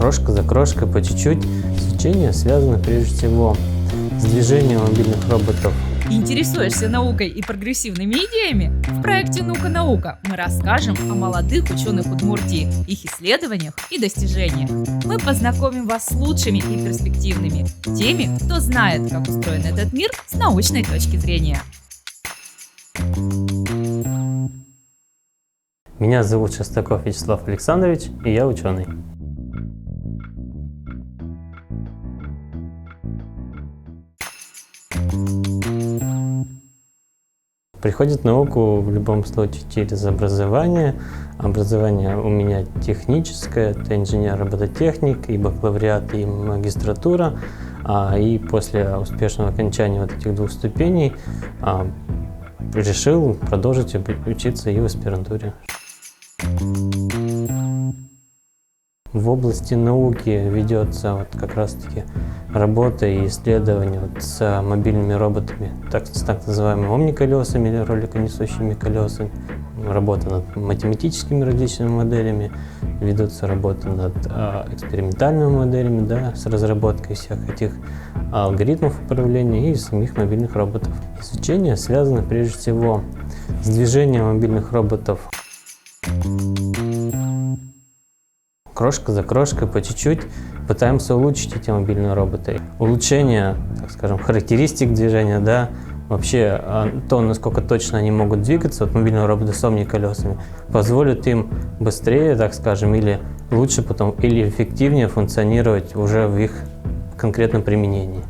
Крошка за крошкой, по чуть-чуть. Изучение связано прежде всего с движением мобильных роботов. Интересуешься наукой и прогрессивными идеями? В проекте «Наука-наука» мы расскажем о молодых ученых Удмуртии, их исследованиях и достижениях. Мы познакомим вас с лучшими и перспективными, теми, кто знает, как устроен этот мир с научной точки зрения. Меня зовут Шестаков Вячеслав Александрович, и я ученый. Приходит в науку в любом случае через образование. Образование у меня техническое, это инженер-робототехник, и бакалавриат, и магистратура. И после успешного окончания вот этих двух ступеней решил продолжить учиться и в аспирантуре. В области науки ведется вот как раз-таки работа и исследование с мобильными роботами, с так называемыми омниколесами или роликонесущими колесами. Работа над математическими различными моделями, ведутся работы над экспериментальными моделями, с разработкой всех этих алгоритмов управления и самих мобильных роботов. Изучение связано прежде всего с движением мобильных роботов. Крошка за крошкой, по чуть-чуть пытаемся улучшить эти мобильные роботы. Улучшение, так скажем, характеристик движения, вообще то, насколько точно они могут двигаться, вот мобильные роботы с омниколесами, позволит им быстрее, так скажем, или лучше потом, или эффективнее функционировать уже в их конкретном применении.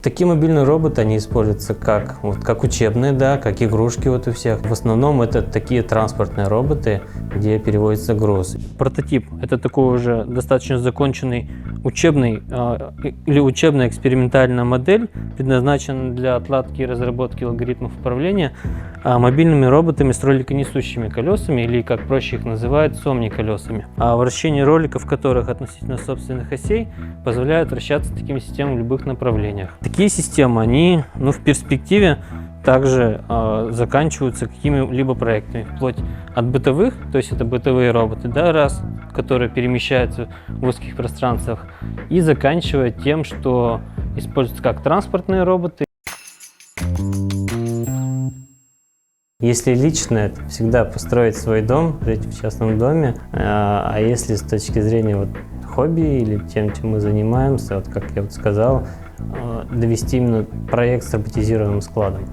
Такие мобильные роботы, они используются как учебные, как игрушки у всех. В основном это такие транспортные роботы, где перевозится груз. Прототип – это такой уже достаточно законченный учебный или учебная экспериментальная модель, предназначена для отладки и разработки алгоритмов управления мобильными роботами с роликонесущими колесами, или, как проще их называют, с омниколесами. Вращение роликов, которых относительно собственных осей, позволяет вращаться такими системами в любых направлениях. Такие системы, они в перспективе также заканчиваются какими-либо проектами, вплоть от бытовых, то есть это бытовые роботы, которые перемещаются в узких пространствах, и заканчивая тем, что используются как транспортные роботы. Если лично, это всегда построить свой дом, жить в частном доме, а если с точки зрения хобби или тем, чем мы занимаемся, как я сказал, довести именно проект с роботизированным складом.